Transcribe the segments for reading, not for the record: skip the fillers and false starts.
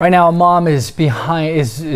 Right now, a mom is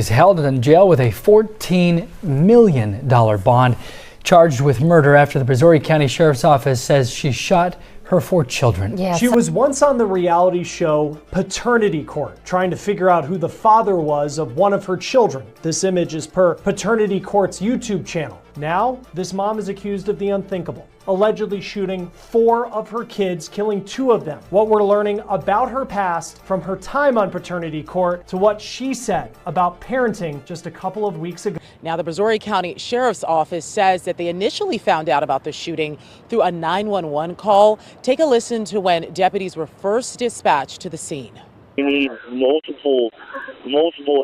held in jail with a $14 million bond, charged with murder after the Brazoria County Sheriff's Office says she shot her 4 children. Yes. She was once on the reality show Paternity Court, trying to figure out who the father was of one of her children. This image is per Paternity Court's YouTube channel. Now, this mom is accused of the unthinkable, allegedly shooting 4 of her kids, killing 2 of them. What we're learning about her past from her time on Paternity Court to what she said about parenting just a couple of weeks ago. Now, the Brazoria County Sheriff's Office says that they initially found out about the shooting through a 911 call. Take a listen to when deputies were first dispatched to the scene. We need multiple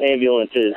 ambulances.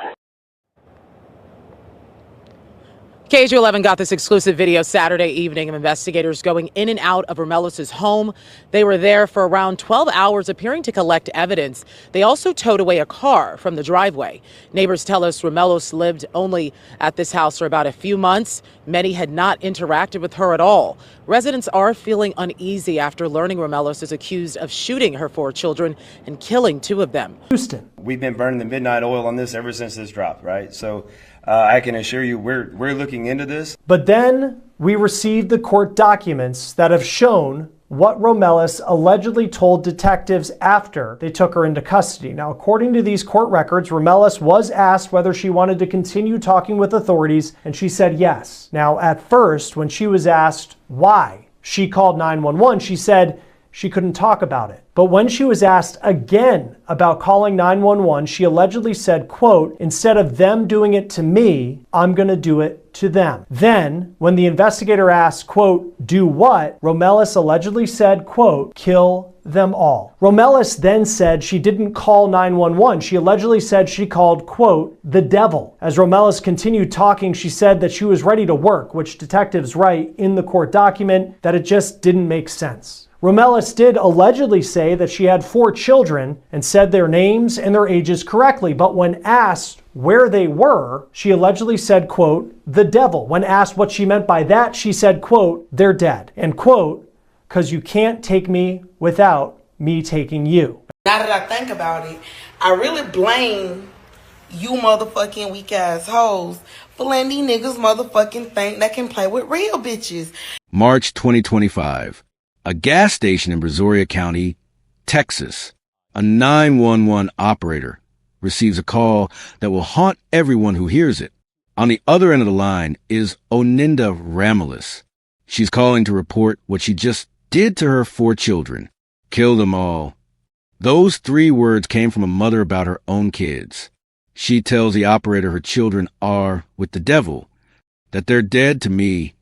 KHU11 got this exclusive video Saturday evening of investigators going in and out of Romelos' home. They were there for around 12 hours, appearing to collect evidence. They also towed away a car from the driveway. Neighbors tell us Romelos lived only at this house for about a few months. Many had not interacted with her at all. Residents are feeling uneasy after learning Romelos is accused of shooting her 4 children and killing 2 of them. Houston. We've been burning the midnight oil on this ever since this dropped, right? So I can assure you we're looking into this. But then we received the court documents that have shown what Romelos allegedly told detectives after they took her into custody. Now, according to these court records, Romelos was asked whether she wanted to continue talking with authorities, and she said yes. Now, at first, when she was asked why she called 911, she said she couldn't talk about it. But when she was asked again about calling 911, she allegedly said, quote, "Instead of them doing it to me, I'm going to do it to them." Then, when the investigator asked, quote, "Do what?" Romelos allegedly said, quote, "Kill them all." Romelos then said she didn't call 911. She allegedly said she called, quote, "the devil." As Romelos continued talking, she said that she was ready to work, which detectives write in the court document that it just didn't make sense. Romelos did allegedly say that she had 4 children and said their names and their ages correctly, but when asked where they were, she allegedly said, quote, "the devil." When asked what she meant by that, she said, quote, "they're dead," and quote, "'cause you can't take me without me taking you." Now that I think about it, I really blame you motherfucking weak ass hoes for letting these niggas motherfucking think they can play with real bitches. March 2025. A gas station in Brazoria County, Texas. A 911 operator receives a call that will haunt everyone who hears it. On the other end of the line is Oninda Ramelis. She's calling to report what she just did to her 4 children. Kill them all. Those 3 words came from a mother about her own kids. She tells the operator her children are with the devil, that they're dead to me.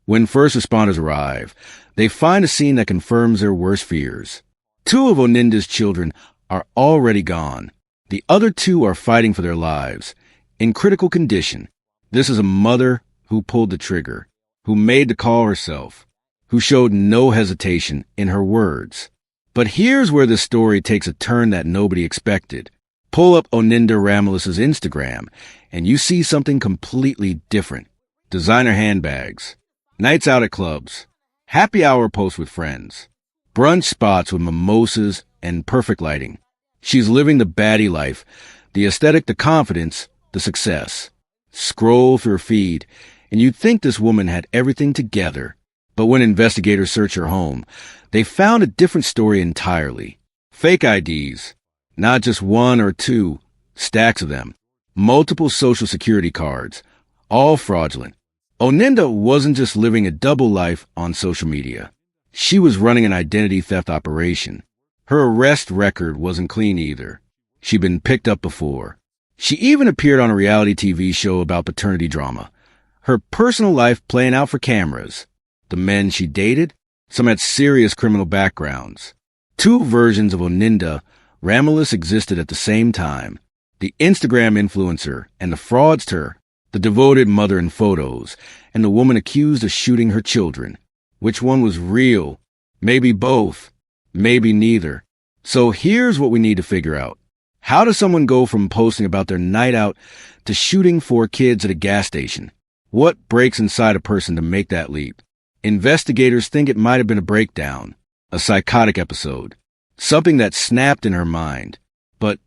When first responders arrive, they find a scene that confirms their worst fears. 2 of Oninda's children are already gone. The other 2 are fighting for their lives, in critical condition. This is a mother who pulled the trigger, who made the call herself, who showed no hesitation in her words. But here's where the story takes a turn that nobody expected. Pull up Oninda Ramelis' Instagram, and you see something completely different. Designer handbags, nights out at clubs, happy hour posts with friends, brunch spots with mimosas and perfect lighting. She's living the baddie life, the aesthetic, the confidence, the success. Scroll through her feed, and you'd think this woman had everything together. But when investigators search her home, they found a different story entirely. Fake IDs, not just 1 or 2, stacks of them. Multiple social security cards, all fraudulent. Oninda wasn't just living a double life on social media. She was running an identity theft operation. Her arrest record wasn't clean either. She'd been picked up before. She even appeared on a reality TV show about paternity drama. Her personal life playing out for cameras. The men she dated, some had serious criminal backgrounds. 2 versions of Oninda Ramelis existed at the same time. The Instagram influencer and the fraudster, the devoted mother in photos, and the woman accused of shooting her children. Which one was real? Maybe both. Maybe neither. So here's what we need to figure out. How does someone go from posting about their night out to shooting 4 kids at a gas station? What breaks inside a person to make that leap? Investigators think it might have been a breakdown, a psychotic episode, something that snapped in her mind. But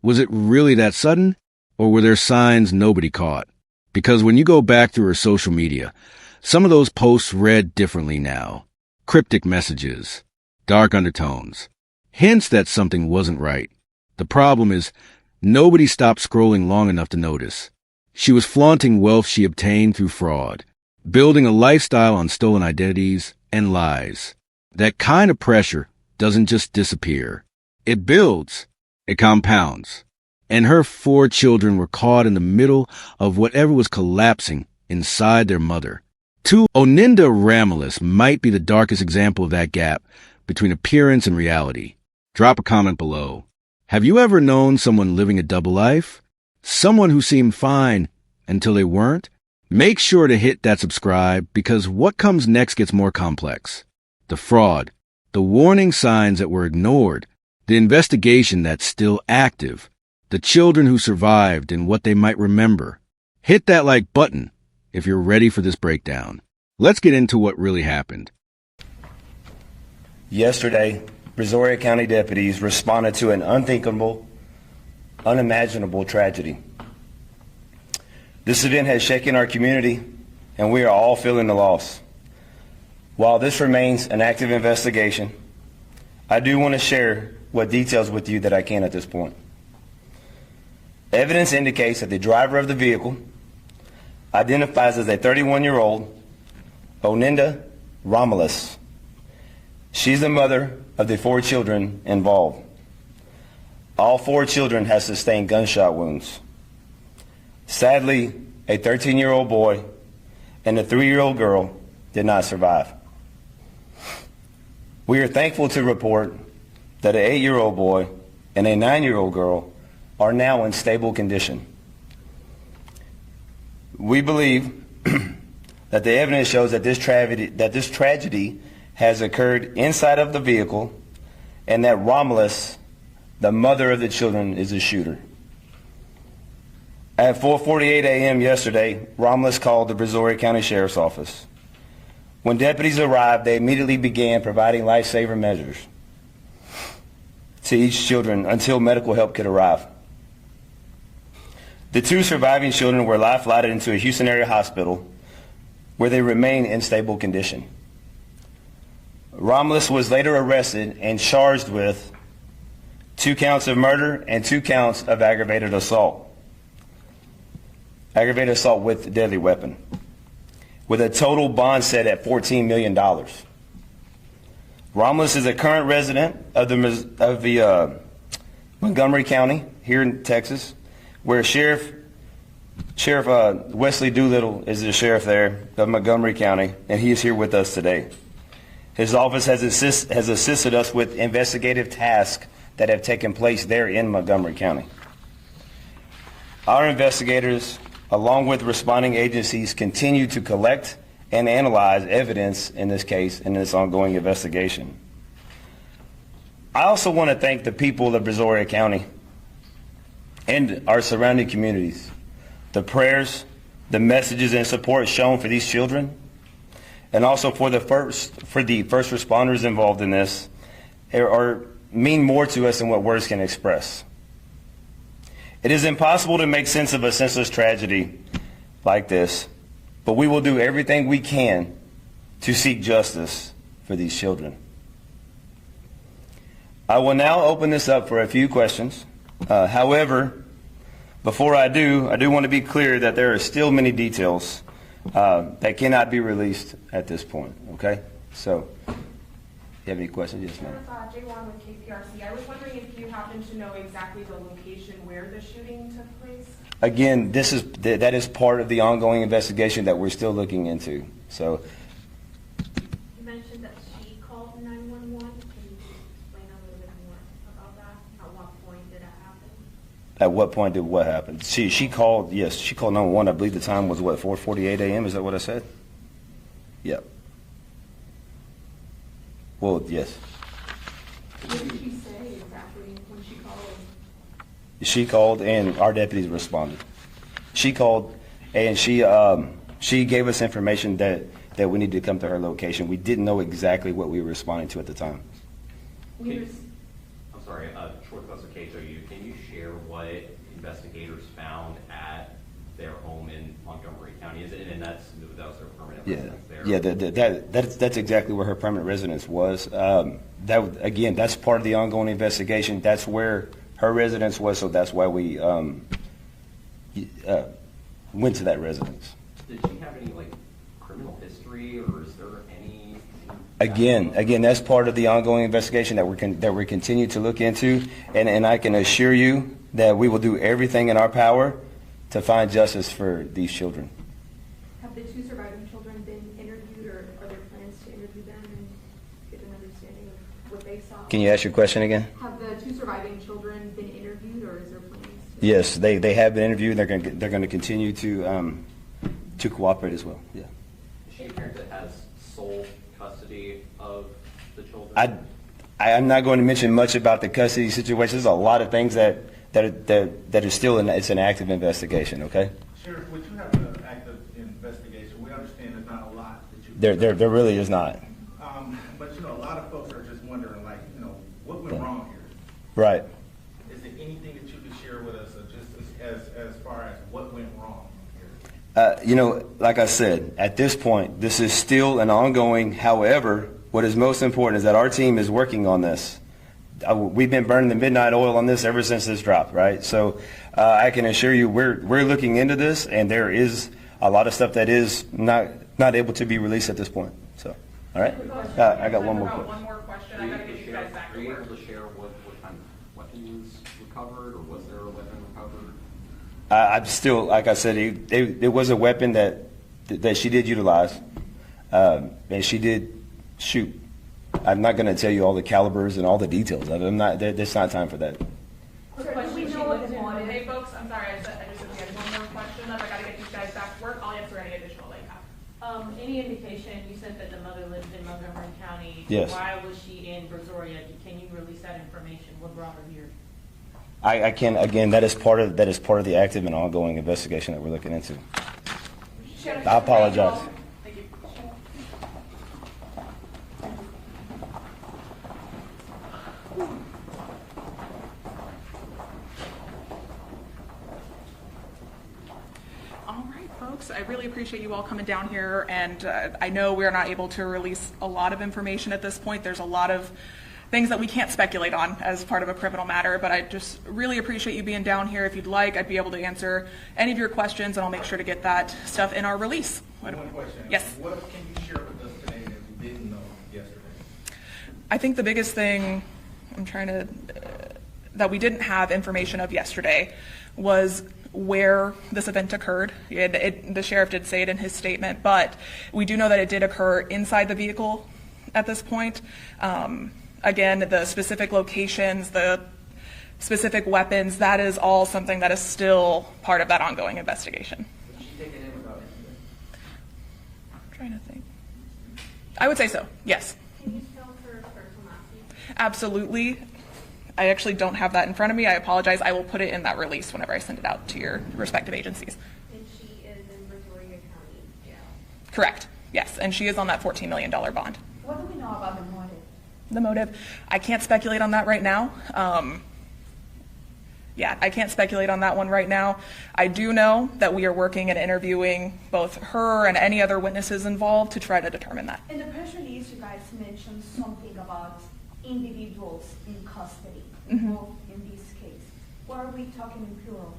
Was it really that sudden, or were there signs nobody caught? Because when you go back through her social media, some of those posts read differently now. Cryptic messages, dark undertones, hints that something wasn't right. The problem is, nobody stopped scrolling long enough to notice. She was flaunting wealth she obtained through fraud, building a lifestyle on stolen identities and lies. That kind of pressure doesn't just disappear. It builds. It compounds. And her 4 children were caught in the middle of whatever was collapsing inside their mother. Oninda Ramelis might be the darkest example of that gap between appearance and reality. Drop a comment below. Have you ever known someone living a double life? Someone who seemed fine until they weren't? Make sure to hit that subscribe, because what comes next gets more complex. The fraud, the warning signs that were ignored, the investigation that's still active, the children who survived and what they might remember. Hit that like button if you're ready for this breakdown. Let's get into what really happened. Yesterday, Brazoria County deputies responded to an unthinkable, unimaginable tragedy. This event has shaken our community, and we are all feeling the loss. While this remains an active investigation, I do want to share what details with you that I can at this point. Evidence indicates that the driver of the vehicle identifies as a 31-year-old Oninda Ramelis. She's the mother of the 4 children involved. All 4 children have sustained gunshot wounds. Sadly, a 13-year-old boy and a 3-year-old girl did not survive. We are thankful to report that an 8-year-old boy and a 9-year-old girl are now in stable condition. We believe that the evidence shows that this tragedy has occurred inside of the vehicle, and that Ramelis, the mother of the children, is a shooter. At 4:48 a.m. yesterday, Ramelis called the Brazoria County Sheriff's Office. When deputies arrived, they immediately began providing lifesaver measures to each children until medical help could arrive. The 2 surviving children were life-flighted into a Houston area hospital, where they remain in stable condition. Ramelis was later arrested and charged with 2 counts of murder and 2 counts of aggravated assault with a deadly weapon, with a total bond set at $14 million. Ramelis is a current resident of the Montgomery County here in Texas, where Sheriff Wesley Doolittle is the sheriff there of Montgomery County, and he is here with us today. His office has assisted us with investigative tasks that have taken place there in Montgomery County. Our investigators, along with responding agencies, continue to collect and analyze evidence in this case and in this ongoing investigation. I also want to thank the people of Brazoria County and our surrounding communities. The prayers, the messages and support shown for these children, and also for the first responders involved in this, mean more to us than what words can express. It is impossible to make sense of a senseless tragedy like this, but we will do everything we can to seek justice for these children. I will now open this up for a few questions. However, before I do want to be clear that there are still many details that cannot be released at this point, okay? So, you have any questions? Yes, ma'am. Jay Wan with KPRC. I was wondering if you happen to know exactly the location where the shooting took place? Again, that is part of the ongoing investigation that we're still looking into. So, you mentioned that she called 911. Can you explain a little bit more about that? At what point did that happen? At what point did what happen? She called, yes, she called 911. I believe the time was, what, 4:48 a.m.? Is that what I said? Yep. Well, yes. What did she say exactly when she called? She called and our deputies responded. She called and she gave us information that we needed to come to her location. We didn't know exactly what we were responding to at the time. I'm sorry, short classification. Can you share what investigators found at their home in Montgomery County? And that was their permanent residence there? Yeah, that's exactly where her permanent residence was. Again, that's part of the ongoing investigation. That's where her residence was, so that's why we went to that residence. Did she have any criminal history, or is there any? Again, that's part of the ongoing investigation that we continue to look into, and I can assure you that we will do everything in our power to find justice for these children. Have the two surviving children been interviewed, or are there plans to interview them and get an understanding of what they saw? Can you ask your question again? Have the two surviving children been interviewed, or is there plans to? Yes, they have been interviewed. They're going to continue to cooperate as well. Yeah. Is she a parent that has sole custody of the children? I'm not going to mention much about the custody situation. There's a lot of things that are still it's an active investigation. Okay. Sheriff, would you have an active investigation? We understand there's not a lot that you. There really is not. But a lot of folks are just wondering, what went wrong here? Right. Is there anything that you could share with us, just as far as what went wrong here? Like I said, at this point, this is still an ongoing. However, what is most important is that our team is working on this. We've been burning the midnight oil on this ever since this dropped, right? So I can assure you we're looking into this, and there is a lot of stuff that is not able to be released at this point. So, all right. I got one more question. One more question. I got to get you guys back to work. Are you able to share what kind of weapons recovered, or was there a weapon recovered? I'm still, like I said, it was a weapon that she did utilize, and she did shoot. I'm not going to tell you all the calibers and all the details of it. There's not time for that. Hey folks, I'm sorry, I just said we had one more question left. I got to get these guys back to work. I'll answer any additional they have. Any indication, you said that the mother lived in Montgomery County. Yes. Why was she in Brazoria? Can you release that information? What brought her here? I can, again, that is part of the active and ongoing investigation that we're looking into. I apologize. Thank you. All right, folks, I really appreciate you all coming down here, and I know we are not able to release a lot of information at this point. There's a lot of things that we can't speculate on as part of a criminal matter, but I just really appreciate you being down here. If you'd like, I'd be able to answer any of your questions, and I'll make sure to get that stuff in our release. One question. Yes. What can you share with us today that you didn't know yesterday? I think the biggest thing that we didn't have information of yesterday was where this event occurred. The sheriff did say it in his statement, but we do know that it did occur inside the vehicle at this point. Again, the specific locations, the specific weapons, that is all something that is still part of that ongoing investigation. Was she taken in without incident? I'm trying to think. I would say so, yes. Can you spell her first and last name? Absolutely. I actually don't have that in front of me. I apologize. I will put it in that release whenever I send it out to your respective agencies. And she is in Brazoria County Jail. Correct, yes. And she is on that $14 million bond. What do we know about the motive? The motive, I can't speculate on that right now. I can't speculate on that one right now. I do know that we are working and interviewing both her and any other witnesses involved to try to determine that. In the press release, you guys mentioned something about individuals in custody involved in this case. What are we talking in plural?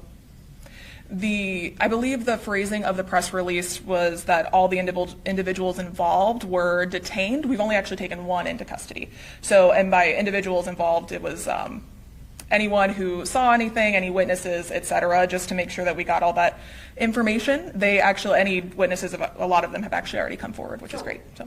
I believe the phrasing of the press release was that all the individuals involved were detained. We've only actually taken one into custody. So, and by individuals involved, it was anyone who saw anything, any witnesses, etc., just to make sure that we got all that information. Any witnesses, a lot of them have actually already come forward, which is great. So.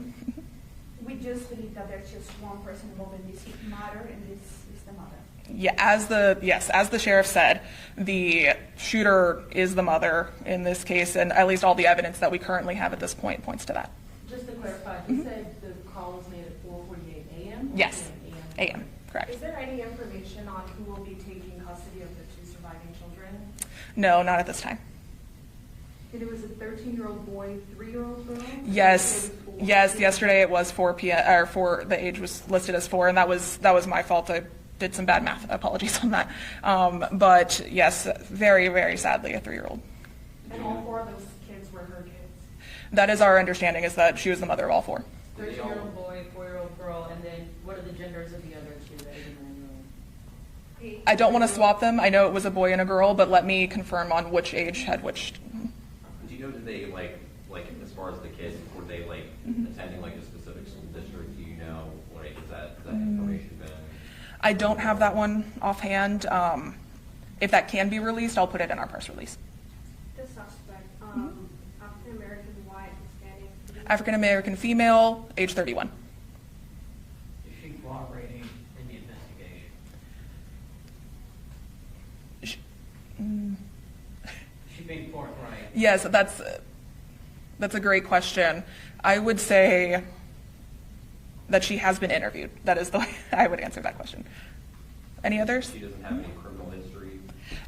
We just believe that there's just one person involved in this matter, and this is the mother. Yeah, as the sheriff said, the shooter is the mother in this case, and at least all the evidence that we currently have at this point points to that. Just to clarify, you said the call was made at 4:48 a.m.? Yes, a.m., correct. Is there any information on who will be taking custody of the two surviving children? No, not at this time. And it was a 13-year-old boy, 3-year-old girl? Yes, yesterday it was 4 p.m., or the age was listed as 4, and that was my fault. did some bad math. Apologies on that. But yes, very, very sadly, a 3-year-old. And all 4 of those kids were her kids? That is our understanding, is that she was the mother of all 4. 13-year-old boy, 4-year-old girl, and then what are the genders of the other 2 that you know? I don't want to swap them. I know it was a boy and a girl, but let me confirm on which age had which. Do you know, did they like as far as the kids, were they like attending like a specific school district? Do you know what age is that information been? I don't have that one offhand. If that can be released, I'll put it in our press release. The suspect, African American, white, Hispanic. African American female, age 31. Is she cooperating in the investigation? Is she being forthright? Yes, that's a great question. I would say that she has been interviewed. That is the way I would answer that question. Any others? She doesn't have any criminal history?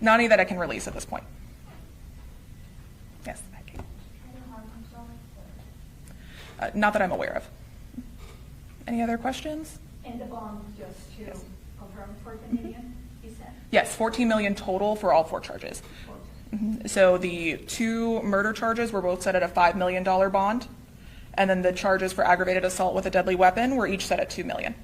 Not any that I can release at this point. Yes. Not that I'm aware of. Any other questions? And the bond, just to confirm, 14 million, you said? Yes, 14 million total for all 4 charges. So the 2 murder charges were both set at a $5 million bond, and then the charges for aggravated assault with a deadly weapon were each set at $2 million.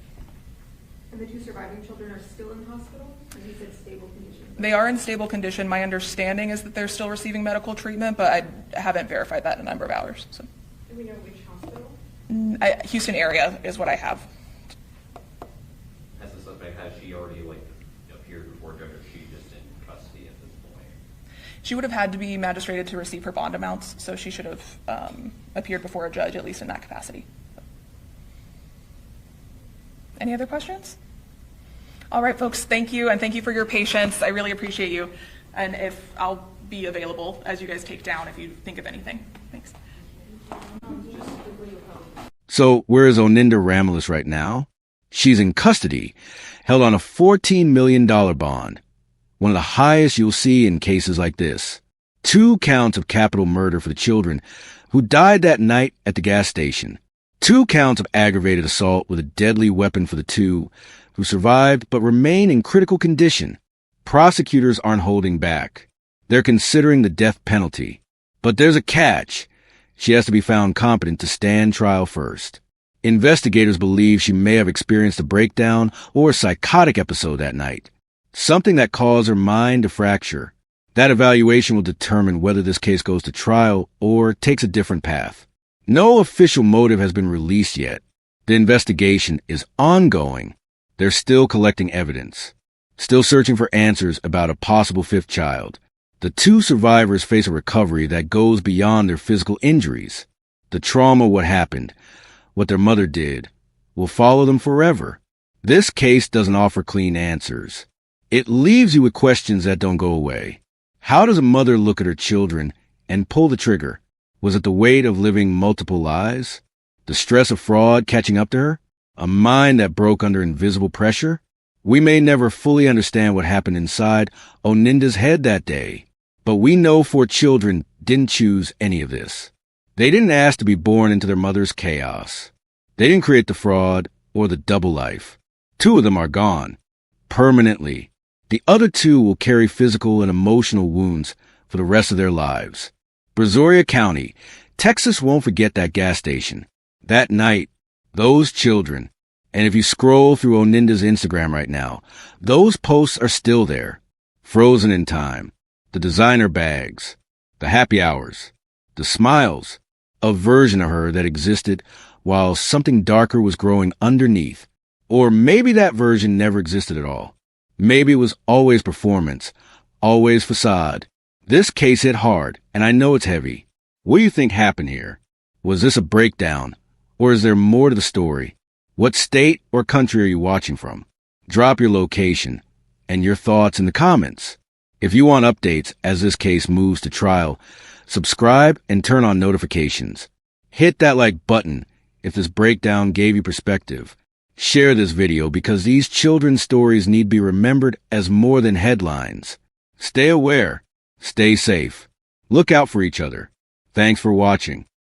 And the 2 surviving children are still in the hospital? And you said stable condition? They are in stable condition. My understanding is that they're still receiving medical treatment, but I haven't verified that in a number of hours. So. Do we know which hospital? Houston area is what I have. Has the suspect, has she already like appeared before a judge, or is she just in custody at this point? She would have had to be magistrated to receive her bond amounts, so she should have appeared before a judge, at least in that capacity. Any other questions? All right, folks, thank you, and thank you for your patience. I really appreciate you. And if I'll be available as you guys take down if you think of anything. Thanks. So where is Oninda Ramalis right now? She's in custody, held on a $14 million bond, one of the highest you'll see in cases like this. 2 counts of capital murder for the children who died that night at the gas station. 2 counts of aggravated assault with a deadly weapon for the 2 who survived but remain in critical condition. Prosecutors aren't holding back. They're considering the death penalty. But there's a catch. She has to be found competent to stand trial first. Investigators believe she may have experienced a breakdown or a psychotic episode that night, something that caused her mind to fracture. That evaluation will determine whether this case goes to trial or takes a different path. No official motive has been released yet. The investigation is ongoing. They're still collecting evidence, still searching for answers about a possible 5th child. The 2 survivors face a recovery that goes beyond their physical injuries. The trauma of what happened, what their mother did, will follow them forever. This case doesn't offer clean answers. It leaves you with questions that don't go away. How does a mother look at her children and pull the trigger? Was it the weight of living multiple lives? The stress of fraud catching up to her? A mind that broke under invisible pressure? We may never fully understand what happened inside Oninda's head that day, but we know 4 children didn't choose any of this. They didn't ask to be born into their mother's chaos. They didn't create the fraud or the double life. 2 of them are gone, permanently. The other 2 will carry physical and emotional wounds for the rest of their lives. Brazoria County, Texas won't forget that gas station, that night, those children. And if you scroll through Oninda's Instagram right now, those posts are still there, frozen in time. The designer bags, the happy hours, the smiles, a version of her that existed while something darker was growing underneath. Or maybe that version never existed at all. Maybe it was always performance, always facade. This case hit hard, and I know it's heavy. What do you think happened here? Was this a breakdown, or is there more to the story? What state or country are you watching from? Drop your location and your thoughts in the comments. If you want updates as this case moves to trial, subscribe and turn on notifications. Hit that like button if this breakdown gave you perspective. Share this video because these children's stories need to be remembered as more than headlines. Stay aware. Stay safe. Look out for each other. Thanks for watching.